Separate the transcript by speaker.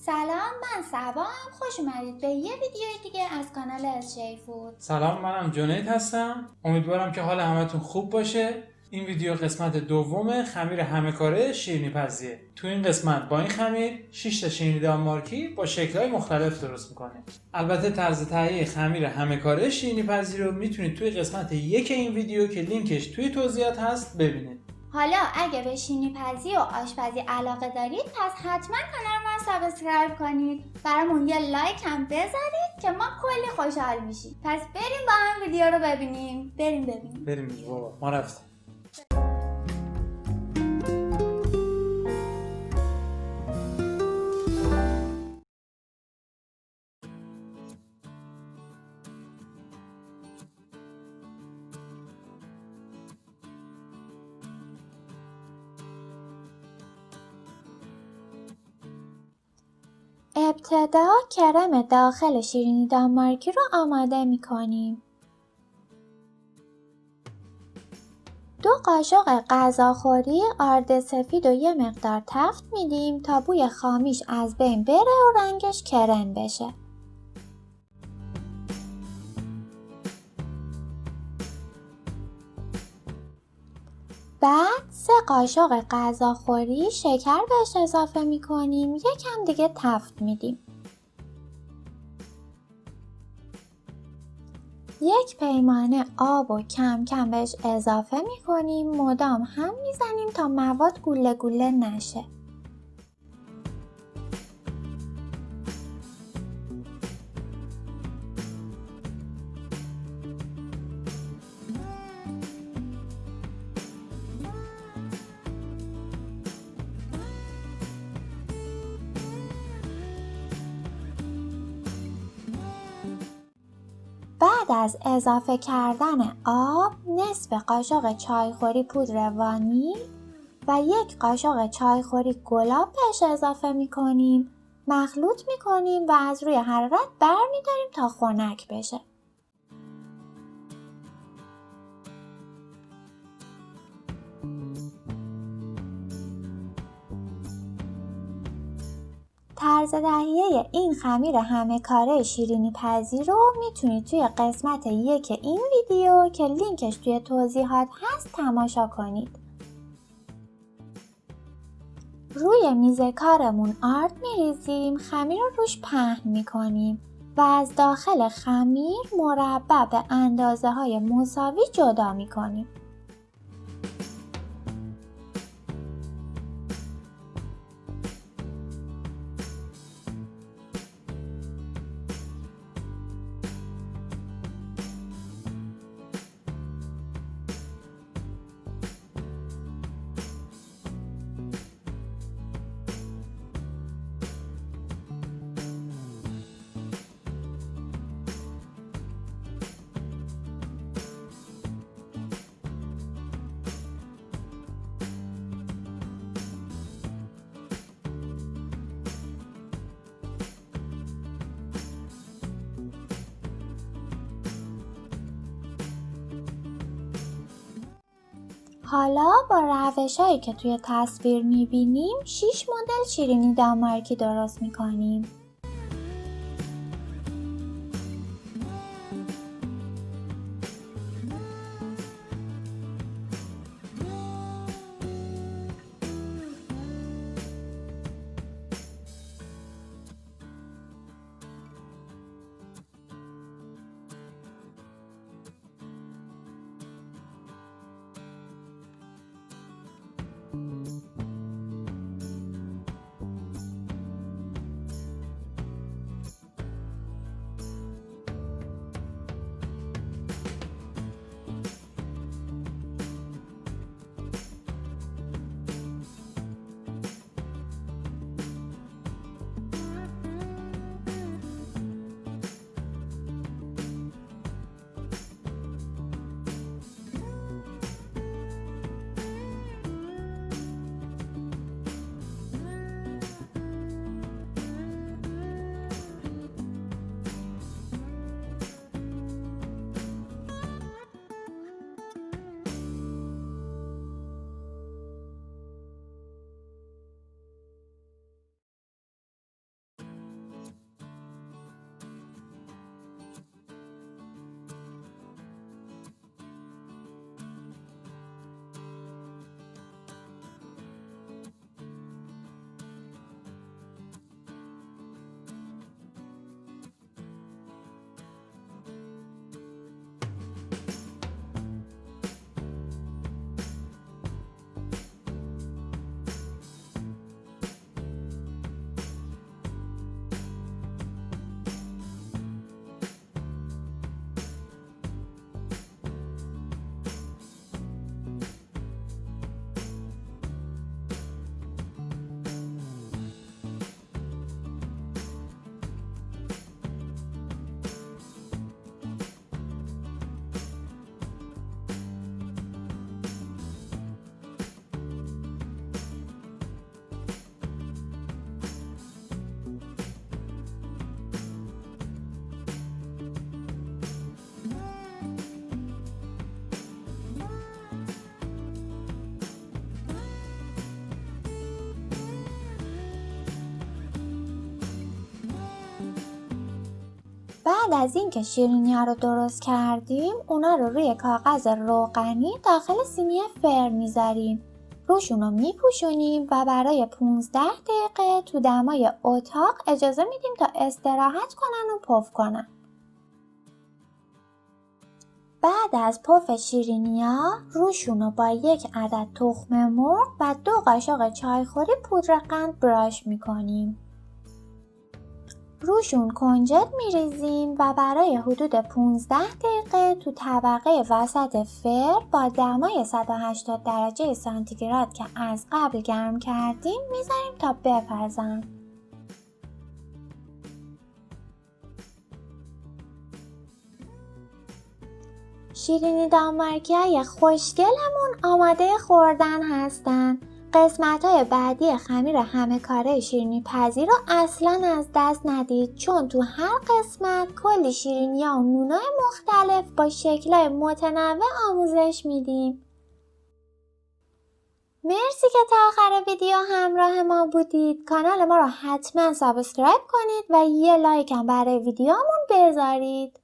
Speaker 1: سلام، من سبا هم. خوش اومدید به یه ویدیوی دیگه از کانال از فود.
Speaker 2: سلام، منم جنید هستم. امیدوارم که حال همتون خوب باشه. این ویدیو قسمت دوم خمیر همه کاره شیرینی پزیه. تو این قسمت با این خمیر 6 تا شیرینی دانمارکی با شکلهای مختلف درست میکنه. البته طرز تهیه خمیر همه کاره شیرینی پزی رو میتونید توی قسمت یک این ویدیو که لینکش توی توضیحات هست ببینید.
Speaker 1: حالا اگه به شیرینی پزی و آشپزی علاقه دارید پس حتما کانال ما رو سابسکرایب کنید. برامون یه لایک هم بذارید که ما کلی خوشحال میشیم. پس بریم با هم ویدیو رو ببینیم. بریم
Speaker 2: بابا، ما رفتیم.
Speaker 1: ابتدا کرم داخل شیرینی دانمارکی رو آماده میکنیم. 2 قاشق غذاخوری آرد سفید و یه مقدار تفت میدیم تا بوی خامیش از بین بره و رنگش کرم بشه. بعد 3 قاشق غذاخوری شکر بهش اضافه میکنیم. یکم دیگه تفت میدیم. 1 پیمانه آب و کم کم بهش اضافه میکنیم. مدام هم میزنیم تا مواد گوله گوله نشه. بعد از اضافه کردن آب، نصف قاشق چایخوری پودر وانیل و 1 قاشق چایخوری گلاب بهش اضافه میکنیم. مخلوط میکنیم و از روی حرارت برمیداریم تا خنک بشه. طرز تهیه این خمیر همه کاره شیرینی پزی رو میتونید توی قسمت یک این ویدیو که لینکش توی توضیحات هست تماشا کنید. روی میز کارمون آرد میریزیم، خمیر رو روش پهن میکنیم و از داخل خمیر مربع به اندازه های مساوی جدا میکنیم. حالا با روش‌هایی که توی تصویر می‌بینیم 6 مدل شیرینی دانمارکی درست می‌کنیم. بعد از اینکه شیرینی‌ها رو درست کردیم اونا رو روی کاغذ روغنی داخل سینی فرن میذاریم. روشون رو میپوشونیم و برای 15 دقیقه تو دمای اتاق اجازه میدیم تا استراحت کنن و پف کنن. بعد از پف شیرینی‌ها روشون رو با 1 عدد تخم مرغ و 2 قاشق چایخوری پودر قند براش میکنیم. روشون کنجد میریزیم و برای حدود 15 دقیقه تو طبقه وسط فرن با دمای 180 درجه سانتیگراد که از قبل گرم کردیم میذاریم تا بپزن. شیرینی دانمارکی خوشگلمون آماده خوردن هستن. قسمتهای بعدی خمیر همه کاره شیرینی پزی رو اصلا از دست ندید، چون تو هر قسمت کلی شیرینیها و نونهای مختلف با شکلهای متنوع آموزش میدیم. مرسی که تا آخر ویدیو همراه ما بودید. کانال ما رو حتما سابسکرایب کنید و یه لایک هم برای ویدیومون بذارید.